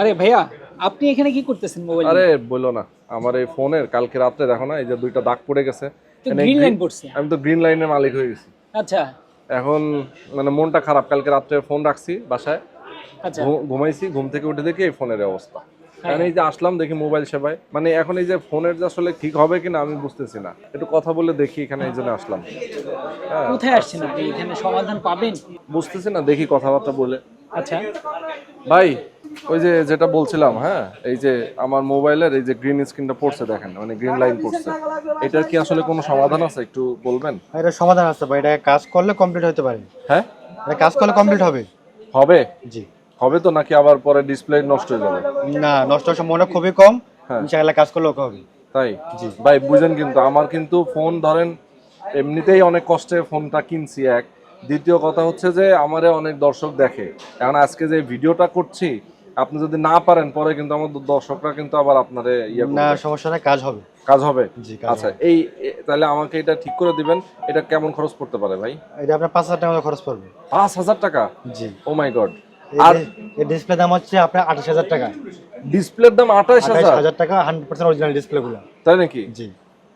আরে ভাইয়া, আপনি এখানে কি করতেছেন মোবাইল আরে নিয়ে? বললো না, আমার এই ফোনের কালকে রাত্রে দেখো না, এই যে দুইটা দাগ পড়ে গেছে। তো মানে গ্রিন লাইন পড়ছে। আমি তো গ্রিন লাইনের মালিক হয়ে গেছি আচ্ছা এখন। মানে মনটা খারাপ, কালকে রাত্রে ফোন রাখছি বাসায়, আচ্ছা। ঘুমাইছি, ঘুম থেকে উঠে দেখি এই ফোনের এই অবস্থা। হ্যাঁ। কারণ এই যে আসলাম দেখি মোবাইল সেবায়, মানে এখন এই যে ফোনের যে আসলে ঠিক হবে কিনা আমি বুঝতেছি না, একটু কথা বলে দেখি এখানে, এই জন্য আসলাম। হ্যাঁ, কোথায় আসছেন আপনি? এখানে সমাধান পাবেন? বুঝতেছি না, দেখি কথাবার্তা বলে। আচ্ছা ভাই ওই যে যেটা বলছিলাম, হ্যাঁ এই যে আমার মোবাইলের এই যে গ্রিন স্ক্রিনটা পড়ছে দেখেন, মানে গ্রিন লাইন পড়ছে, এটার কি আসলে কোনো সমাধান আছে একটু বলবেন? এটা সমাধান আছে ভাই, এটা কাজ করলে কমপ্লিট হতে পারে। হ্যাঁ, এটা কাজ করলে কমপ্লিট হবে। হবে? জি। হবে তো, নাকি আবার পরে ডিসপ্লে নষ্ট হয়ে যাবে? না, নষ্ট হওয়ার সম্ভাবনা খুবই কম। হ্যাঁ। ইনশাআল্লাহ কাজ করলে ওকে হবে। তাই? জি ভাই বুঝেন, কিন্তু আমার কিন্তু ফোন ধরেন এমনিতেই অনেক কষ্টে ফোনটা কিনছি, এক দ্বিতীয় কথা হচ্ছে যে আমারে অনেক দর্শক দেখে, এখন আজকে যে ভিডিওটা করছি আপনি যদি না পারেন পরে কিন্তু আমার দর্শকরা কিন্তু আবার আপনারে ইয়ে করবে। না সমস্যা নাই, কাজ হবে। কাজ হবে? জি, কাজ আচ্ছা হবে। তাহলে আমাকে এটা ঠিক করে দিবেন। এটা কেমন খরচ পড়তে পারে ভাই? এটা আপনার 5,000 টাকা মতো খরচ পড়বে। 5,000 টাকা? জি। ও মাই গড। আর এই ডিসপ্লে দাম হচ্ছে আপনার 28,000 টাকা। ডিসপ্লের দাম 28,000? 28,000 টাকা 100% অরিজিনাল ডিসপ্লে গুলো। তাই নাকি? জি।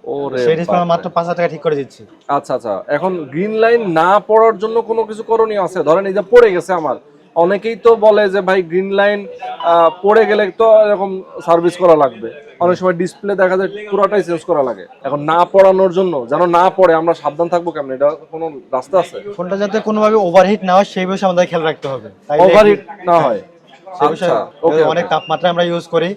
ওরে সেই ডিসপ্লে বাপরে। মাত্র 5,000 টাকা ঠিক করে দিচ্ছি। আচ্ছা আচ্ছা, এখন গ্রিন লাইন না পড়ার জন্য কোনো কিছু করণীয় আছে? ধরেন এই যে পড়ে গেছে আমার, অনেকেই তো বলে যে ভাই গ্রিন লাইন পড়ে গেলে তো এরকম সার্ভিস করা লাগবে, অনেক সময় ডিসপ্লে দেখা যায় পুরোটাই চেঞ্জ করা লাগে। এখন না পড়ানোর জন্য, যেন না পড়ে, আমরা সাবধান থাকবো কেমন, এটা কোনো রাস্তা আছে? ফোনটা যাতে কোনোভাবে ওভারহিট না হয় সেই বিষয়ে আমাদের খেয়াল রাখতে হবে। ওভারহিট না হয়? সেই বিষয়ে আচ্ছা, ওকে। অনেক তাপমাত্রা আমরা ইউজ করি,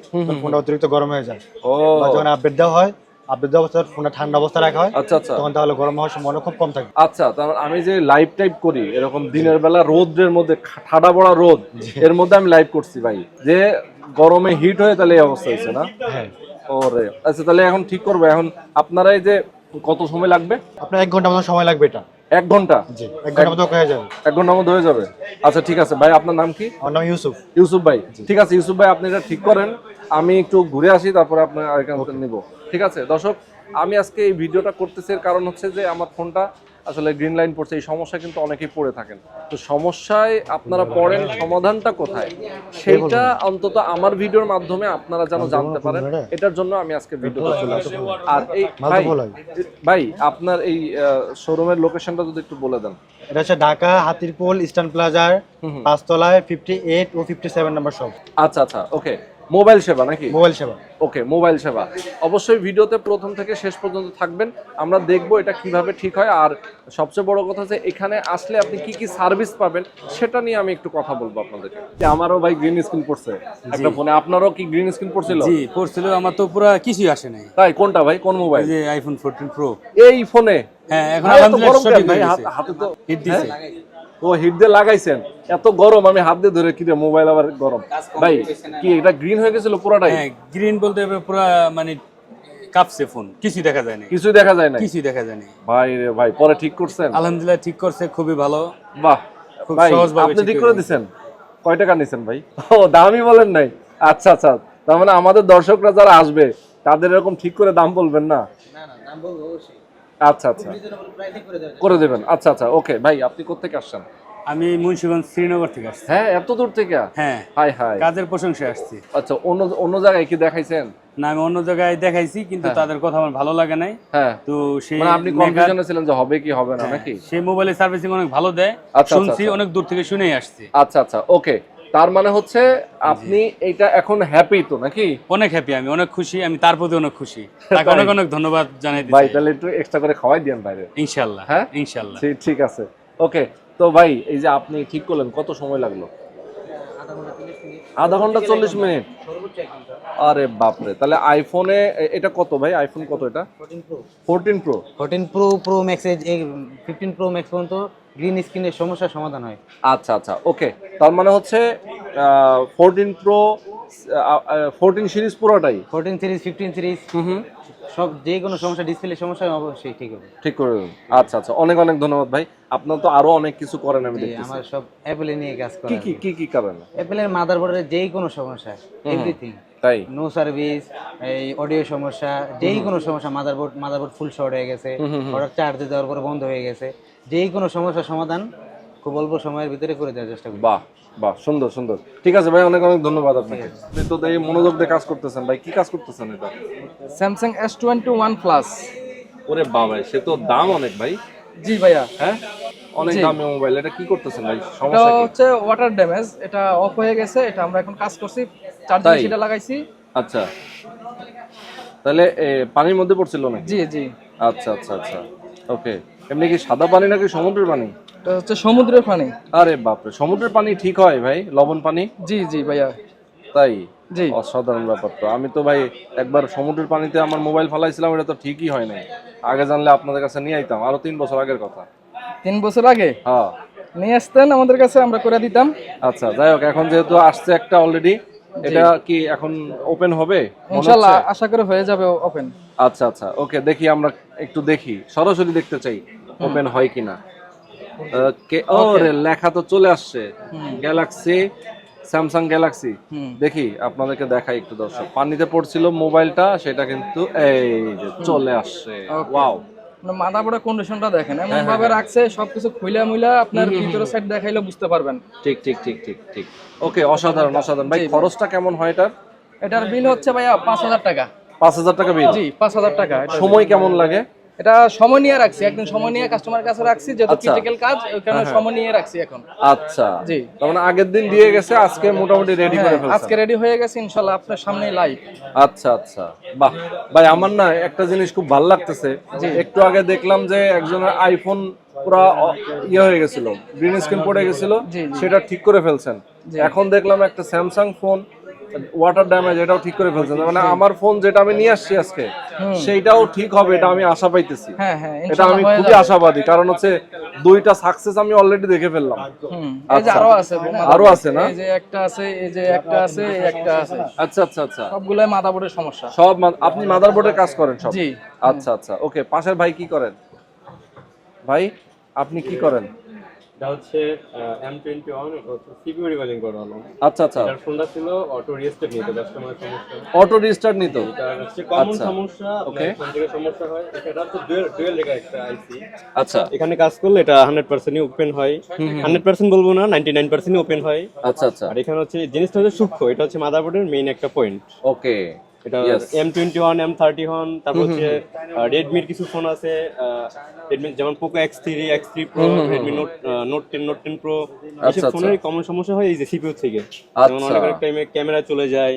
ফোনটা অতিরিক্ত গরম হয়ে যায়। ও বা যখন আপডেট দেওয়া হয়, আপডেট দেওয়া অবস্থায় ফোনটা ঠান্ডা অবস্থা রাখা হয়, আচ্ছা আচ্ছা তখন তাহলে গরম হওয়ার সম্ভাবনা খুব কম থাকে। আচ্ছা, তার আমি যে লাইভ টাইপ করি এরকম দিনের বেলা রোদের মধ্যে, ঠাডা পড়া রোদ, এর মধ্যে আমি লাইভ করছি ভাই, যে গরমে হিট হয়ে তাহলে এই অবস্থা হয়েছে না? হ্যাঁ। ওরে আচ্ছা, তাহলে এখন ঠিক করবো। এখন আপনারা এই যে কত সময় লাগবে? আপনার 1 ঘন্টা মতো সময় লাগবে এটা। 1 ঘন্টা? জি, 1 ঘন্টার মতো হয়ে যাবে। 1 ঘন্টার মধ্যে হয়ে যাবে? আচ্ছা ঠিক আছে ভাই, আপনার নাম কি? আমার নাম ইউসুফ। ইউসুফ ভাই। ঠিক আছে ইউসুফ ভাই, আপনি এটা ঠিক করেন, আমি একটু ঘুরে আসি, তারপরে আপনার আরেকটা নিব। ঠিক আছে দর্শক, আমি আজকে এই ভিডিওটা করতেছি এর কারণ হচ্ছে যে আমার ফোনটা আসলে গ্রিন লাইন পড়ছে, এই সমস্যা কিন্তু অনেকেই পড়ে থাকেন। তো সমস্যায় আপনারা পড়েন, সমাধানটা কোথায় সেইটা অন্তত আমার ভিডিওর মাধ্যমে আপনারা যেন জানতে পারেন, এটার জন্য আমি আজকে ভিডিওটা চলে আসছি। আর এই ভাই আপনার এই শোরুমের লোকেশনটা যদি একটু বলে দেন। এটা হচ্ছে ঢাকা হাতিরপুল ইস্টার্ন প্লাজার 5 তলায় 58 ও 57 নম্বর শপ। আচ্ছা আচ্ছা, ওকে। মোবাইল সেবা নাকি? মোবাইল সেবা। ওকে, মোবাইল সেবা। অবশ্যই ভিডিওতে প্রথম থেকে শেষ পর্যন্ত থাকবেন, আমরা দেখবো এটা কিভাবে ঠিক হয়। আর সবচেয়ে বড় কথা যে এখানে আসলে আপনি কি কি সার্ভিস পাবেন সেটা নিয়ে আমি একটু কথা বলবো আপনাদেরকে। আমারও ভাই গ্রিন স্ক্রিন পড়ছে একটা ফোনে, আপনারও কি গ্রিন স্ক্রিন পড়ছিল? জি পড়ছিল, আমার তো পুরো কিছুই আসে নাই। তাই? কোনটা ভাই, কোন মোবাইল? এই যে আইফোন 14 প্রো। এই ফোনে? হ্যাঁ, এখন ভাই, এত আলহামদুলিল্লাহ গরম সঠিক কেন ভাই? হয়ে গেছে। হাতে তো হিট দিছে। ও হিট দিয়ে লাগাইছেন? এত গরম, আমি হাত দিয়ে ধরে কি রে, মোবাইল আবার গরম। ভাই কি এটা গ্রিন হয়ে গেছিল পুরোটাই? হ্যাঁ, গ্রিন বলতে পুরো মানে কাঁপছে ফোন, কিছুই দেখা যায় না। কিছুই দেখা যায় না? কিছুই দেখা যায় না ভাই রে ভাই, পরে ঠিক করছেন? আলহামদুলিল্লাহ ঠিক করছে, খুবই ভালো। বাহ, খুব ভাই সহজভাবে আপনি ঠিক ঠিক করে হয়ে দিছেন? কয় টাকা নিছেন ভাই? ও দামই বলেন নাই? আচ্ছা আচ্ছা, তার মানে আমাদের দর্শকরা যারা আসবে তাদের এরকম ঠিক করে দাম বলবেন না? দাম বলবো অবশ্যই। আচ্ছা আচ্ছা, করে দেবেন। আচ্ছা আচ্ছা, ওকে। ভাই আপনি কোত্থেকে আসছেন? আমি মুন্সিগঞ্জ শ্রীনগর থেকে আসছি। হ্যাঁ, এত দূর থেকে? হ্যাঁ, হাই হাই, কাজের প্রশংসায় আসছি। আচ্ছা, অন্য অন্য জায়গায় কি দেখাইছেন? না, আমি অন্য জায়গায় দেখাইছি, কিন্তু তাদের কথা আমার ভালো লাগে নাই। হ্যাঁ, তো সেই মানে আপনি কনফিউশনে ছিলেন যে হবে কি হবে না নাকি? সেই মোবাইলের সার্ভিসিং অনেক ভালো দেয়, আচ্ছা, শুনছি, আচ্ছা। অনেক দূর থেকে শুনেই আসছি। আচ্ছা আচ্ছা, ওকে। তার মানে হচ্ছে আপনি এইটা এখন হ্যাপি তো নাকি? অনেক হ্যাপি, আমি অনেক খুশি, আমি তার প্রতি অনেক খুশি। তাকে তাই? অনেক অনেক ধন্যবাদ জানাই ভাই দিচ্ছি। তাহলে একটু এক্সট্রা করে খাওয়াই দিয়েন বাইরে। ইনশাআল্লাহ, হ্যাঁ ইনশাআল্লাহ। ঠিক আছে, ওকে। তো ভাই এই যে আপনি ঠিক করলেন, কত সময় লাগলো? আধা ঘন্টা 40 মিনিট? আরে বাপরে, তাহলে আইফোনে এটা কত ভাই? আইফোন কত এটা? 14 pro. 14 pro, pro max, 15 pro max পর্যন্ত গ্রিন স্ক্রিনের সমস্যার সমাধান হয়। আচ্ছা আচ্ছা, ওকে। তার মানে হচ্ছে 14 প্রো, 14 সিরিজ পুরোটাই? 14 সিরিজ, 15 সিরিজ, সব যে কোনো সমস্যা, ডিসপ্লে সমস্যা অবশ্যই ঠিক হবে। ঠিক করে দেবেন। আচ্ছা আচ্ছা, অনেক অনেক ধন্যবাদ ভাই। আপনার তো আরো অনেক কিছু করেন আমি দেখতেছি। আমার সব অ্যাপেল নিয়ে কাজ করে। কি কি কি কি করেন? অ্যাপেলের মাদারবোর্ডের যেই কোনো সমস্যা, এভরিথিং। তাই? নো সার্ভিস, এই অডিও সমস্যা, যেই কোনো সমস্যা, মাদারবোর্ড ফুল শর্ট হয়ে গেছে, অর্ডার চার্জে দেওয়ার পরে বন্ধ হয়ে গেছে, যেই কোনো সমস্যার সমাধান খুব অল্প সময়ের ভিতরে করে দেওয়ার চেষ্টা করি। বাহ, বাহ, সুন্দর সুন্দর। ঠিক আছে ভাই, অনেক অনেক ধন্যবাদ আপনাকে। আপনি তো এই মনোযোগ দিয়ে কাজ করতেছেন ভাই, কি কাজ করতেছেন এটা? Samsung S20 OnePlus। ওরে বাবা, সে তো দাম অনেক ভাই। জি ভাইয়া, হ্যাঁ, অনেক জি। দামি মোবাইল। এটা কি করতেছেন ভাই, এটা সমস্যা কি? হচ্ছে ওয়াটার ড্যামেজ, এটা অফ হয়ে গেছে, এটা আমরা এখন কাজ করছি, চার্জিং তাই? সেটা লাগাইছি। আচ্ছা, তাহলে পানির মধ্যে পড়ছিল নাকি? জি জি, আচ্ছা আচ্ছা আচ্ছা, ওকে। এমনি কি সাদা পানি নাকি সমুদ্রের পানি? এটা হচ্ছে সমুদ্রের পানি। আরে বাপরে, সমুদ্রের পানি ঠিক হয় ভাই, লবণ পানি? জি জি ভাইয়া, তাই? জি। অসাধারণ ব্যাপার তো। আমি তো ভাই একবার সমুদ্রের পানিতে আমার মোবাইল ফালাইছিলাম, এটা তো ঠিকই হয় নাই। আগে জানলে আপনাদের কাছে নিয়ে আইতাম, আরো 3 বছর আগের কথা। 3 বছর আগে হ্যাঁ। নিয়ে আসতেন আমাদের কাছে, আমরা করে দিতাম। আচ্ছা, যাই হোক, এখন যেহেতু আসছে একটা অলরেডি, এটা কি এখন ওপেন হবে মনে ইনশাআল্লাহ হচ্ছে? আশা করে হয়ে যাবে ওপেন। আচ্ছা আচ্ছা, ওকে, দেখি আমরা একটু দেখি, সরাসরি দেখতে চাই ওপেন হয় কিনা। ওকে, ওরে লেখা তো চলে আসছে, গ্যালাক্সি, স্যামসাং গ্যালাক্সি। দেখি আপনাদেরকে দেখাই একটু দর্শক। পানিতে পড়ছিল মোবাইলটা, সেটা কিন্তু এই যে চলে আসছে। ওয়াও, মাদারবোর্ডের কন্ডিশনটা দেখেন, এমন ভাবে রাখছে সবকিছু খুইলা মুইলা আপনার ভিতরের সাইড দেখাইলে বুঝতে পারবেন। ঠিক ঠিক ঠিক ঠিক ঠিক, ওকে, অসাধারণ অসাধারণ ভাই। খরচটা কেমন হয় এটার? এটার বিল হচ্ছে ভাইয়া 5000 টাকা। 5000 টাকা বিল? জি 5000 টাকা। সময় কেমন লাগে? এটা সময় নিয়ে রাখছি, একদিন সময় নিয়ে কাস্টমারের কাছে রাখছি, যেহেতু আচ্ছা। ক্রিটিক্যাল কাজ, ওখানে সময় নিয়ে রাখছি এখন। আচ্ছা, জি। তার মানে আগের দিন দিয়ে গেছে, আজকে মোটামুটি রেডি করে ফেলছেন। আজকে রেডি হয়ে গেছে ইনশাআল্লাহ, আপনার সামনেই লাইভ। আচ্ছা আচ্ছা, বাহ ভাই, আমার না একটা জিনিস খুব ভালো লাগতেছে। একটু আগে দেখলাম যে একজনের আইফোন পুরো ইয়ে হয়ে গেছিল, গ্রিন স্ক্রিন পড়ে গেছিল, সেটা ঠিক করে ফেলছেন। এখন দেখলাম একটা স্যামসাং ফোন ওয়াটার ড্যামেজ, এটাও ঠিক করে ফেলছেন। মানে আমার ফোন যেটা আমি নিয়ে আসছি আজকে, সেইটাও ঠিক হবে, এটা আমি আশা পাইতেছি। হ্যাঁ হ্যাঁ, এটা আমি খুবই আশাবাদী, কারণ হচ্ছে 2টা সাকসেস আমি অলরেডি দেখে ফেললাম। এই যে আরো আছে, আরো আছে না? এই যে একটা আছে, এই যে একটা আছে, এই একটা আছে। আচ্ছা আচ্ছা আচ্ছা, সবগুলাই মাদারবোর্ডের সমস্যা। সব আপনি মাদারবোর্ডের কাজ করেন সব? জি। আচ্ছা আচ্ছা, ওকে। পাশের ভাই কি করেন? ভাই আপনি কি করেন? এটা হচ্ছে M21, এটা হচ্ছে সিপিইউ রিভাইলিং করা হলো। আচ্ছা আচ্ছা, এটার ফোনটা ছিল অটো রিস্টার্ট নিতে, কাস্টমারের সমস্যা। অটো রিস্টার্ট নিত? এটা হচ্ছে কমন আচ্ছা। সমস্যা, ওকে। আপনার ফোন থেকে সমস্যা হয়। এটা হচ্ছে ডুয়াল লেখা একটা আইসি। আচ্ছা এখানে কাজ করলে এটা 100%ই ওপেন হয়। 100% বলবো না, 99%ই ওপেন হয়। আচ্ছা আচ্ছা, আর এখানে হচ্ছে জিনিসটা হচ্ছে সূক্ষ্ম, এটা হচ্ছে মাদারবোর্ডের মেইন একটা পয়েন্ট। ওকে। এটা M21, M31, তারপর হচ্ছে রেডমির কিছু ফোন আছে, রেডমি যেমন Poco X3, X3 Pro, Redmi note 10, note 10 Pro, এইসব ফোনের কমন সমস্যা হয় এই যে সিপিইউ থেকে। যেমন অনেক টাইমে ক্যামেরা চলে যায়,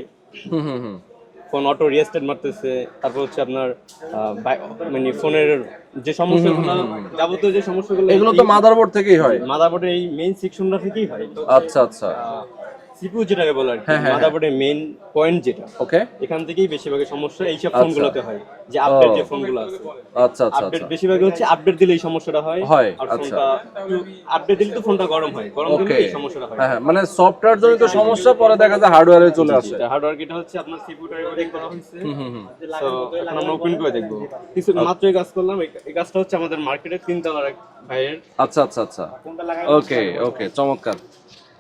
ফোন অটো রিস্টার্ট মারতেছে, তারপর হচ্ছে আপনার মানে ফোনের যে সমস্যাগুলো, যাবতীয় যে সমস্যাগুলো, এগুলো তো মাদারবোর্ড থেকেই হয়, মাদারবোর্ডের এই মেইন সেকশনটা থেকেই হয়। আচ্ছা আচ্ছা, সিপিইউ যেটাকে বলে আর কি, মাদারবোর্ডের মেইন পয়েন্ট যেটা, ওকে। এখান থেকেই বেশিরভাগ সমস্যা এইসব ফোনগুলোতে হয়, যে আপডেট যে ফোনগুলো আছে। আচ্ছা আচ্ছা আপডেট আচ্ছা, বেশিরভাগ হচ্ছে আপডেট দিলে এই সমস্যাটা হয়। আর আচ্ছা, ফোনটা আপডেট দিলে তো ফোনটা গরম হয়, গরম দিলে এই সমস্যাটা হয়। হ্যাঁ, মানে সফটওয়্যার জনিত সমস্যা, পরে দেখা যায় হার্ডওয়্যারে চলে আসে। হার্ডওয়্যার এটা হচ্ছে আপনার সিপিইউটা রিভাইলিং করা হয়েছে। সো এখন আমরা ওপেন করে দেখব। কিছু মাত্রই কাজ করলাম, এই কাজটা হচ্ছে আমাদের মার্কেটের 3 তলার এক ভাইয়ের। আচ্ছা আচ্ছা আচ্ছা, ওকে ওকে, চমৎকার।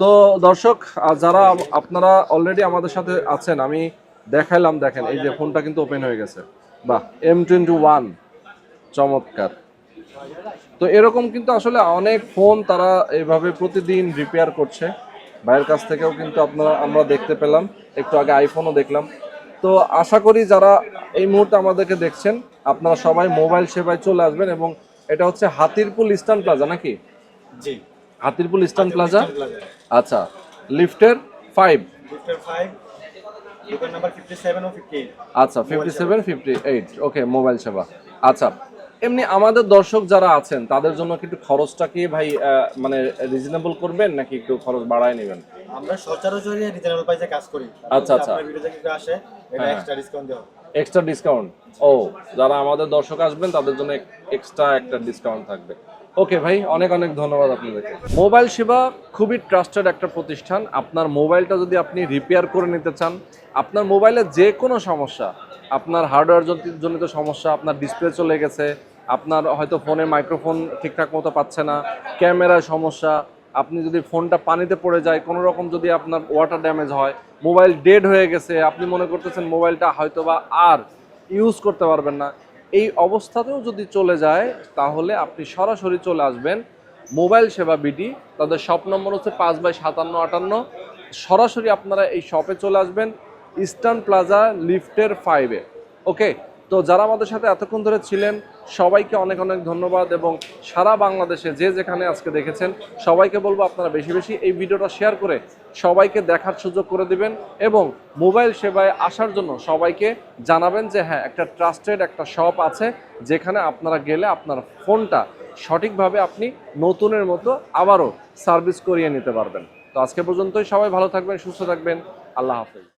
তো দর্শক, যারা আপনারা অলরেডি আমাদের সাথে আছেন, আমি দেখাইলাম, দেখেন এই যে ফোনটা কিন্তু ওপেন হয়ে গেছে। বাহ, M21, চমৎকার। তো এরকম কিন্তু আসলে অনেক ফোন তারা এভাবে প্রতিদিন রিপেয়ার করছে। ভাইয়ের কাছ থেকেও কিন্তু আমরা দেখতে পেলাম, একটু আগে আইফোনও দেখলাম। তো আশা করি যারা এই মুহূর্তে আমাদেরকে দেখছেন, আপনারা সবাই মোবাইল সেবায় চলে আসবেন। এবং এটা হচ্ছে হাতিরপুল ইস্টার্ন প্লাজা নাকি? জি, হাতিরপুল ইস্টার্ন প্লাজা। আচ্ছা, লিফটের 5, দোকান নাম্বার 57 ও 58। আচ্ছা, 57, 58, ওকে, মোবাইল সেবা। আচ্ছা, এমনি আমাদের দর্শক যারা আছেন তাদের জন্য কি একটু খরচটা কি ভাই মানে রিজনেবল করবেন, নাকি একটু খরচ বাড়ায় নেবেন? আমরা সচরাচর রিজনেবল প্রাইসে কাজ করি। আচ্ছা আচ্ছা, আপনার ভিডিও থেকে আসে, এটা এক্সট্রা ডিসকাউন্ট দেওয়া। Extra discount? ও, যারা আমাদের দর্শক আসবেন তাদের জন্য এক্সট্রা একটা ডিসকাউন্ট থাকবে। ওকে ভাই, অনেক অনেক ধন্যবাদ আপনাদেরকে। মোবাইল সেবা খুবই ট্রাস্টেড একটা প্রতিষ্ঠান। আপনার মোবাইলটা যদি আপনি রিপেয়ার করে নিতে চান, আপনার মোবাইলে যে কোনো সমস্যা, আপনার হার্ডওয়্যার জনিত সমস্যা, আপনার ডিসপ্লে চলে গেছে, আপনার হয়তো ফোনে মাইক্রোফোন ঠিকঠাক মতো পাচ্ছে না, ক্যামেরার সমস্যা, আপনি যদি ফোনটা পানিতে পড়ে যায়, কোনো রকম যদি আপনার ওয়াটার ড্যামেজ হয়, মোবাইল ডেড হয়ে গেছে, আপনি মনে করতেছেন মোবাইলটা হয়তোবা আর ইউজ করতে পারবেন না, এই অবস্থাতেও যদি চলে যায়, তাহলে আপনি সরাসরি চলে আসবেন মোবাইল সেবা বিডি, তাদের শপ নম্বর হচ্ছে 5/5758। সরাসরি আপনারা এই শপে চলে আসবেন ইস্টার্ন প্লাজা লিফটের 5-এ। ওকে, তো যারা আমাদের সাথে এতক্ষণ ধরে ছিলেন সবাইকে অনেক অনেক ধন্যবাদ, এবং সারা বাংলাদেশে যে যেখানে আজকে দেখেছেন সবাইকে বলবো আপনারা বেশি বেশি এই ভিডিওটা শেয়ার করে সবাইকে দেখার সুযোগ করে দিবেন, এবং মোবাইল সেবায় আসার জন্য সবাইকে জানাবেন যে হ্যাঁ, একটা ট্রাস্টেড একটা শপ আছে যেখানে আপনারা গেলে আপনার ফোনটা সঠিকভাবে আপনি নতুনের মতো আবারও সার্ভিস করিয়ে নিতে পারবেন। তো আজকে পর্যন্তই, সবাই ভালো থাকবেন, সুস্থ থাকবেন, আল্লাহ হাফেজ।